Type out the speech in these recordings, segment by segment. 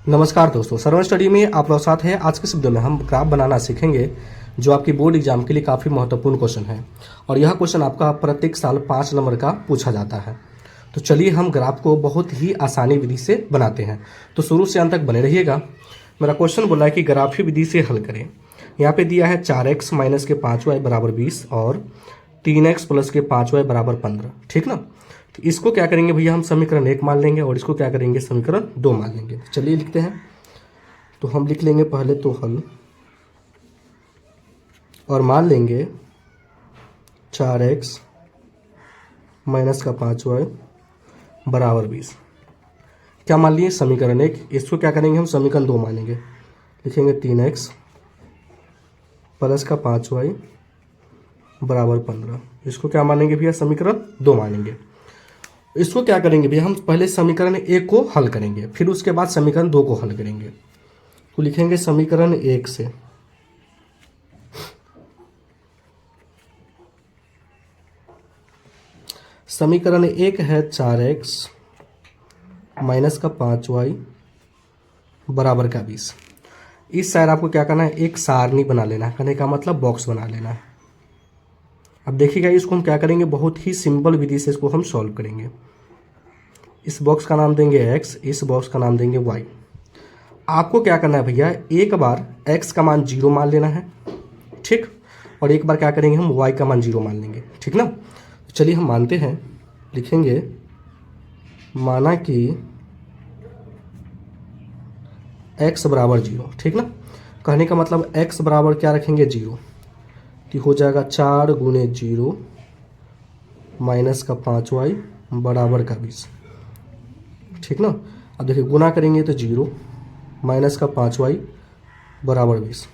नमस्कार दोस्तों, servant study में आप लोग साथ हैं। आज के इस वीडियो में हम ग्राफ बनाना सीखेंगे जो आपकी बोर्ड एग्जाम के लिए काफ़ी महत्वपूर्ण क्वेश्चन है और यह क्वेश्चन आपका प्रत्येक साल 5 नंबर का पूछा जाता है। तो चलिए हम ग्राफ को बहुत ही आसानी विधि से बनाते हैं, तो शुरू से अंत तक बने रहिएगा। मेरा क्वेश्चन बोला है कि ग्राफी विधि से हल करें। यहाँ पे दिया है 4x माइनस के 5y बराबर 20 और 3x प्लस के 5y बराबर 15। ठीक ना, तो इसको क्या करेंगे भैया, हम समीकरण 1 मान लेंगे और इसको क्या करेंगे, समीकरण 2 मान लेंगे। चलिए लिखते हैं। तो हम लिख लेंगे पहले तो हल और मान लेंगे 4x माइनस का 5y बराबर 20। क्या मान लिए, समीकरण 1। इसको क्या करेंगे, हम समीकरण 2 मानेंगे। लिखेंगे 3x प्लस का 5y बराबर 15। इसको क्या मानेंगे भैया, समीकरण 2 मानेंगे। इसको क्या करेंगे भैया, हम पहले समीकरण 1 को हल करेंगे, फिर उसके बाद समीकरण 2 को हल करेंगे। तो लिखेंगे समीकरण 1 से समीकरण 1 है 4x माइनस का 5y बराबर का 20। इस साइड आपको क्या करना है, एक सारणी बना लेना है। कहने का मतलब बॉक्स बना लेना है। अब देखिएगा, इसको हम क्या करेंगे, बहुत ही सिंपल विधि से इसको हम सॉल्व करेंगे। इस बॉक्स का नाम देंगे x, इस बॉक्स का नाम देंगे y। आपको क्या करना है भैया, एक बार x का मान 0 मान लेना है, ठीक, और एक बार क्या करेंगे, हम y का मान 0 मान लेंगे। ठीक ना, तो चलिए हम मानते हैं। लिखेंगे माना कि x बराबर 0। ठीक ना, कहने का मतलब x बराबर क्या रखेंगे, 0। तो हो जाएगा 4 गुने 0 माइनस का 5y बराबर का 20। ठीक ना, अब देखिए गुना करेंगे तो 0 माइनस का 5y बराबर 20।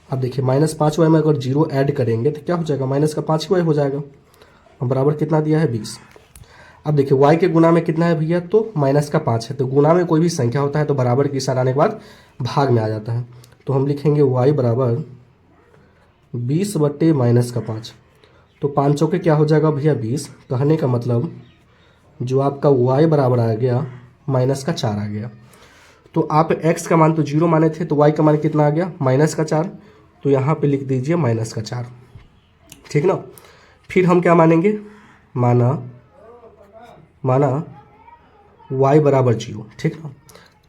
अब देखिए माइनस 5y में अगर 0 ऐड करेंगे तो क्या हो जाएगा, माइनस का 5y हो जाएगा। अब बराबर कितना दिया है, 20। अब देखिए y के गुना में कितना है भैया, तो माइनस का 5 है। तो गुना में कोई भी संख्या होता है तो बराबर की साइन आने के बाद भाग में आ जाता है। तो हम लिखेंगे y बराबर 20 बट्टे माइनस का 5। तो 5 चौके क्या हो जाएगा भैया, 20। कहने का मतलब जो आपका y बराबर आ गया माइनस का 4 आ गया। तो आप x का मान तो 0 माने थे, तो y का मान कितना आ गया, माइनस का 4। तो यहाँ पे लिख दीजिए माइनस का 4। ठीक ना, फिर हम क्या मानेंगे, माना y बराबर 0। ठीक ना,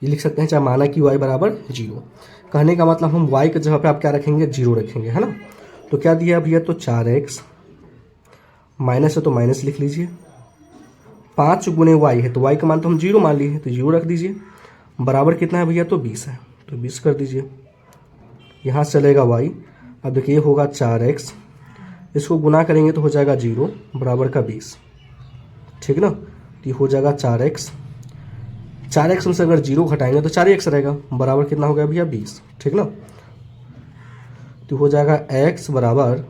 ये लिख सकते हैं, चाहे माना कि y बराबर 0। कहने का मतलब हम y के जगह पे आप क्या रखेंगे, 0 रखेंगे, है ना। तो क्या दिया भैया, तो 4x माइनस है तो माइनस लिख लीजिए। 5 गुने y है तो y का मान तो हम 0 मान लिए हैं, तो 0 रख दीजिए। बराबर कितना है भैया, तो 20 है, तो 20 कर दीजिए। यहाँ से चलेगा y। अब देखिए होगा 4x, इसको गुना करेंगे तो हो जाएगा 0 बराबर का 20। ठीक ना, तो ये हो जाएगा 4x। 4x में से अगर 0 घटाएंगे तो 4x रहेगा, बराबर कितना हो गया भैया, 20। ठीक ना, तो हो जाएगा x बराबर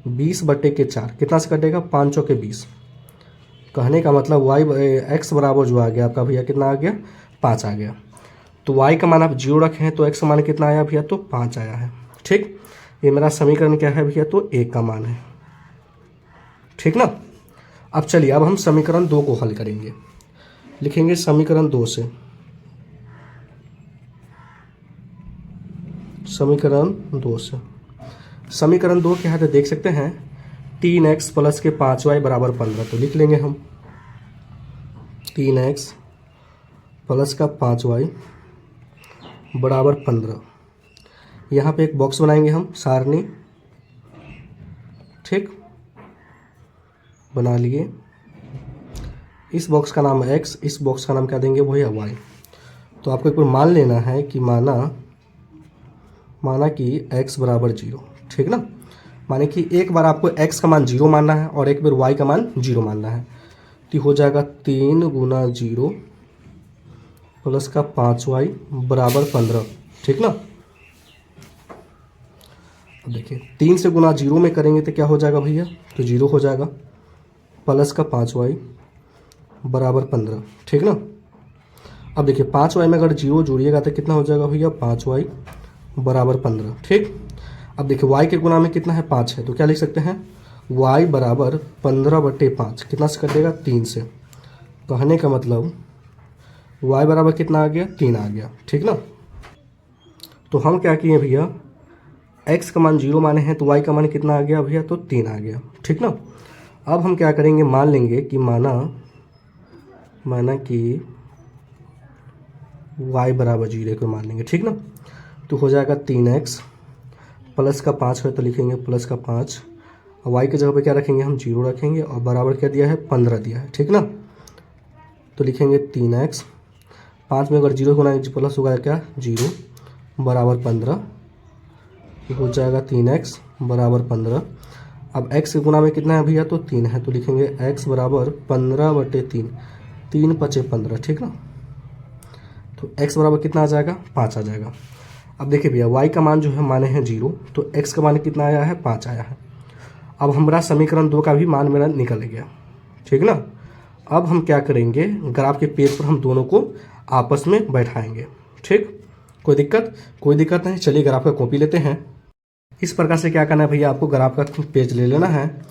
20 बट्टे के 4। कितना से कटेगा, 5 चौके 20। कहने का मतलब x बराबर जो आ गया आपका भैया, कितना आ गया, 5 आ गया। तो y का मान आप 0 रखे हैं तो x का मान कितना आया भैया, तो 5 आया है। ठीक, ये मेरा समीकरण क्या है भैया, तो 1 का मान है। ठीक ना, अब चलिए अब हम समीकरण 2 को हल करेंगे। लिखेंगे समीकरण 2 से समीकरण 2 क्या है, तो देख सकते हैं 3x प्लस के 5y बराबर 15। तो लिख लेंगे हम 3x प्लस का 5y बराबर 15। यहाँ पे एक बॉक्स बनाएंगे हम, सारणी। ठीक, बना लिए। इस बॉक्स का नाम है x, इस बॉक्स का नाम क्या देंगे, वो है y। तो आपको एक बार मान लेना है कि माना कि x बराबर 0। ठीक ना, माने कि एक बार आपको x का मान 0 मानना है और एक बार y का मान 0 मानना है। तो हो जाएगा 3 गुना 0 प्लस का 5y बराबर 15। ठीक ना, अब देखिए 3 से गुना 0 में करेंगे तो क्या हो जाएगा भैया, तो 0 हो जाएगा, प्लस का 5y बराबर 15। ठीक ना, अब देखिए 5y में अगर 0 जोड़िएगा तो कितना हो जाएगा भैया, 5y बराबर 15। ठीक, अब देखिए y के गुना में कितना है, 5 है, तो क्या लिख सकते हैं, y बराबर 15 बटे 5। कितना से कटेगा, 3 से। कहने का मतलब y बराबर कितना आ गया, 3 आ गया, ठीक ना। तो हम क्या किए भैया, x का मान 0 माने हैं तो y का मान कितना आ गया भैया, तो 3 आ गया, ठीक ना। अब हम क्या करेंगे, मान लेंगे कि माना कि y बराबर 0 को मान लेंगे, ठीक ना। तो हो जाएगा 3x प्लस का 5 है तो लिखेंगे प्लस का 5, और y की जगह पे क्या रखेंगे, हम 0 रखेंगे, और बराबर क्या दिया है, 15 दिया है, ठीक ना। तो लिखेंगे 3x, 5 में अगर 0 गुना प्लस होगा क्या, 0 बराबर 15, हो जाएगा 3x बराबर 15। अब x के गुना में कितना है भैया, तो 3 है, तो लिखेंगे x बराबर 15/3, 3 पचे 15, ठीक ना। तो x बराबर कितना आ जाएगा, 5 आ जाएगा। अब देखिए भैया y का मान जो है माने हैं 0, तो x का मान कितना आया है, 5 आया है। अब हमारा समीकरण 2 का भी मान मेरा निकल गया, ठीक ना। अब हम क्या करेंगे, ग्राफ के पेज पर हम दोनों को आपस में बैठाएंगे, ठीक। कोई दिक्कत नहीं। चलिए ग्राफ का कॉपी लेते हैं। इस प्रकार से क्या करना है भैया, आपको ग्राफ का पेज ले लेना है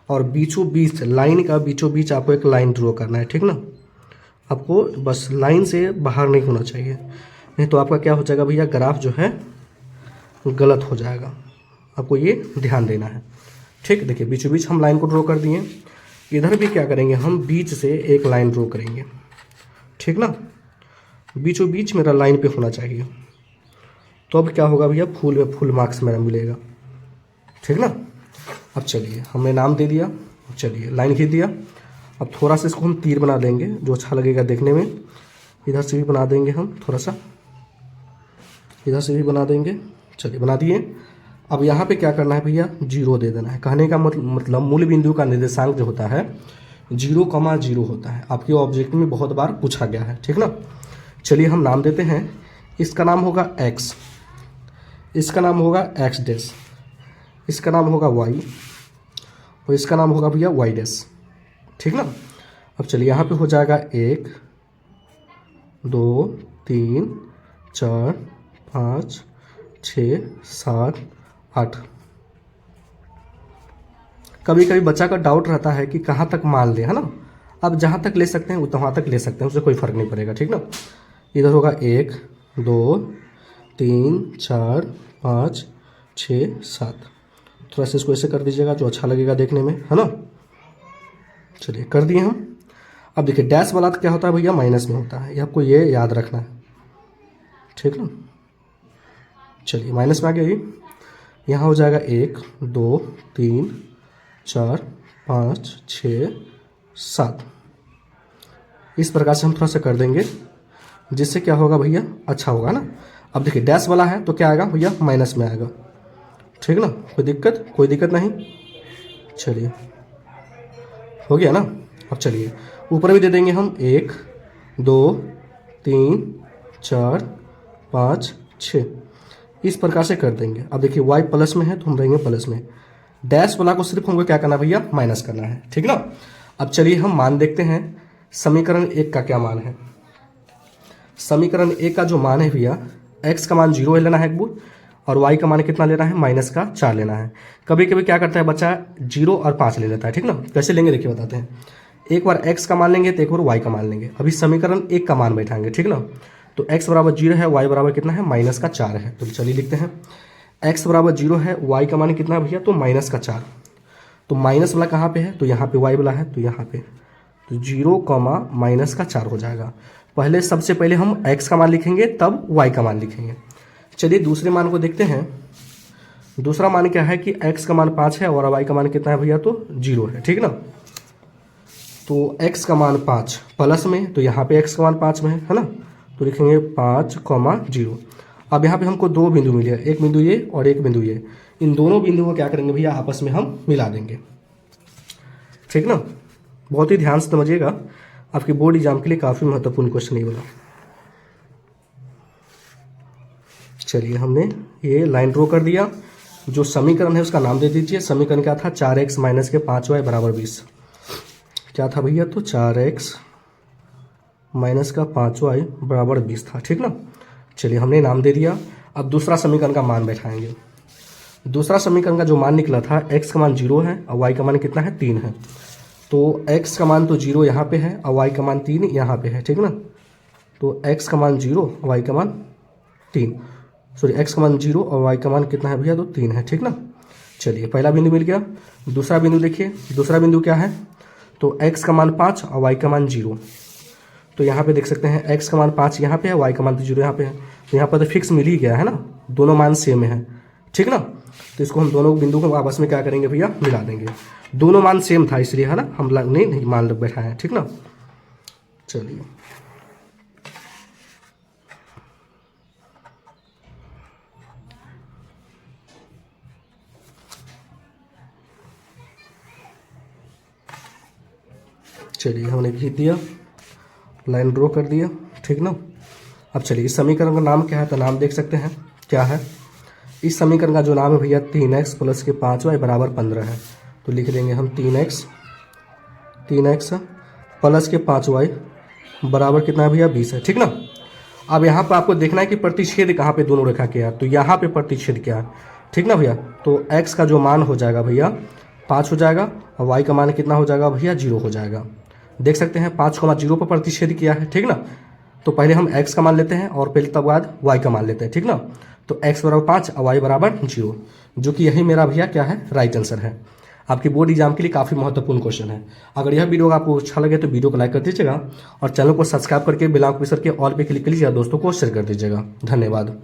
और बीचों बीच लाइन का बीचों बीच आपको एक लाइन ड्रॉ करना है, ठीक ना। आपको बस लाइन से बाहर नहीं होना चाहिए, नहीं तो आपका क्या हो जाएगा भैया, ग्राफ जो है गलत हो जाएगा। आपको ये ध्यान देना है, ठीक। देखिए बीचों बीच हम लाइन को ड्रॉ कर दिए, इधर भी क्या करेंगे, हम बीच से एक लाइन ड्रॉ करेंगे, ठीक ना। बीचों बीच मेरा लाइन पे होना चाहिए, तो अब क्या होगा भैया, फुल में फुल मार्क्स मेरा मिलेगा, ठीक ना। अब चलिए हमने नाम दे दिया, चलिए लाइन खींच दिया। अब थोड़ा सा इसको हम तीर बना देंगे जो अच्छा लगेगा देखने में। इधर से भी बना देंगे हम, थोड़ा सा इधर से भी बना देंगे। चलिए बना दिए। अब यहाँ पे क्या करना है भैया, 0 दे देना है। कहने का मतलब मूल बिंदु का निर्देशांक जो होता है 0,0 होता है। आपके ऑब्जेक्ट में बहुत बार पूछा गया है, ठीक ना। चलिए हम नाम देते हैं, इसका नाम होगा x, इसका नाम होगा x डैश, इसका नाम होगा y, और इसका नाम होगा भैया y डैश, ठीक ना। अब चलिए यहाँ पे हो जाएगा 1 2 3 4 5 6 7 8। कभी कभी बच्चा का डाउट रहता है कि कहाँ तक मान ले, है ना। अब जहाँ तक ले सकते हैं वहाँ तक ले सकते हैं, उससे कोई फर्क नहीं पड़ेगा, ठीक ना। इधर होगा 1 2 3 4 5 6 7। थोड़ा सा इसको ऐसे कर दीजिएगा जो अच्छा लगेगा देखने में, है ना। चलिए कर दिए हम। अब देखिए डैश वाला क्या होता है भैया, माइनस में होता है, ये आपको ये याद रखना है, ठीक ना। चलिए माइनस में आ गया ये, यहाँ हो जाएगा 1 2 3 4 5 6 7। इस प्रकार से हम थोड़ा सा कर देंगे, जिससे क्या होगा भैया, अच्छा होगा ना। अब देखिए डैश वाला है तो क्या आएगा भैया, माइनस में आएगा, ठीक ना। कोई दिक्कत नहीं। चलिए हो गया ना। अब चलिए ऊपर भी दे देंगे हम 1 2 3 4 5 6। इस प्रकार से कर देंगे। अब देखिए y प्लस में है तो हम रहेंगे प्लस में, डैश वाला को सिर्फ हमको क्या करना है भैया, माइनस करना है, ठीक ना। अब चलिए हम मान देखते हैं, समीकरण 1 का क्या मान है। समीकरण 1 का जो मान है भैया, x का मान 0 लेना है एक बुर, और y का मान कितना लेना है, -4 लेना है। कभी कभी क्या करता है बच्चा, 0 और 5 ले लेता है, ठीक ना। कैसे लेंगे देखिए बताते हैं। एक बार x का मान लेंगे तो एक बार y का मान लेंगे। अभी समीकरण 1 का मान बैठाएंगे, ठीक ना। तो x बराबर 0 है, y बराबर कितना है, -4 है। तो चलिए लिखते हैं, x बराबर 0 है, y का मान कितना है भैया, तो -4। तो माइनस वाला कहाँ पे है, तो यहाँ पे y वाला है, तो यहाँ पे तो 0, -4 हो जाएगा। पहले सबसे पहले हम x का मान लिखेंगे तब y का मान लिखेंगे। चलिए दूसरे मान को देखते हैं। दूसरा मान क्या है कि x का मान 5 है और y का मान कितना है भैया, तो 0 है, ठीक ना। तो x का मान 5 प्लस में, तो यहाँ पे x का मान 5 में है ना, तो लिखेंगे 5,0। अब यहाँ पे हमको 2 बिंदु मिले, एक बिंदु ये और एक बिंदु ये। इन दोनों बिंदुओं को क्या करेंगे भैया, आपस में हम मिला देंगे, ठीक ना। बहुत ही ध्यान से समझिएगा, आपके बोर्ड एग्जाम के लिए काफ़ी महत्वपूर्ण क्वेश्चन ये वाला। चलिए हमने ये लाइन ड्रॉ कर दिया। जो समीकरण है उसका नाम दे दीजिए। समीकरण क्या था, 4x माइनस के 5y बराबर 20। क्या था भैया, तो 4x माइनस का 5y बराबर 20 था, ठीक ना। चलिए हमने नाम दे दिया। अब दूसरा समीकरण का मान बैठाएंगे। दूसरा समीकरण का जो मान निकला था, x का मान 0 है और y का मान कितना है, 3 है। तो x का मान तो 0 यहाँ पे है और y का मान 3 यहाँ पे है, ठीक ना। तो x का मान 0, y का मान 3, सॉरी x का मान 0 और y का मान कितना है भैया, तो 3 है, ठीक ना। चलिए पहला बिंदु मिल गया। दूसरा बिंदु देखिए, दूसरा बिंदु क्या है, तो x का मान 5 और y का मान 0। तो यहाँ पे देख सकते हैं x का मान 5 यहाँ पे है, y का मान तो 0 यहाँ पे है, तो यहाँ पर तो फिक्स मिल ही गया है ना, दोनों मान सेम है, ठीक ना। तो इसको हम दोनों बिंदु को आपस में क्या करेंगे भैया, मिला देंगे। दोनों मान सेम था इसलिए, है ना, हम नहीं मान लोग बैठा है, ठीक ना। चलिए चलिए हमने खींच दिया, लाइन ड्रॉ कर दिया, ठीक ना। अब चलिए इस समीकरण का नाम क्या है, तो नाम देख सकते हैं क्या है। इस समीकरण का जो नाम है भैया 3x प्लस के 5y बराबर 15 है। तो लिख देंगे हम 3x प्लस के 5y बराबर कितना है भैया, 20 है, ठीक ना। अब यहाँ पर आपको देखना है कि प्रतिच्छेद कहाँ पे दोनों रेखा के है, तो यहाँ पे प्रतिच्छेद क्या है, ठीक ना भैया। तो x का जो मान हो जाएगा भैया 5 हो जाएगा और y का मान कितना हो जाएगा भैया, 0 हो जाएगा। देख सकते हैं 5,0 पर प्रतिच्छेद किया है, ठीक ना। तो पहले हम x का मान लेते हैं और पहले तब बाद y का मान लेते हैं, ठीक ना। तो x बराबर 5 और y बराबर 0, जो कि यही मेरा भैया क्या है, राइट आंसर है। आपके बोर्ड एग्जाम के लिए काफ़ी महत्वपूर्ण क्वेश्चन है। अगर यह वीडियो आपको अच्छा लगे तो वीडियो को लाइक कर दीजिएगा और चैनल को सब्सक्राइब करके बेल आइकन पे ऑल पे क्लिक कर लीजिएगा, दोस्तों को शेयर कर दीजिएगा। धन्यवाद।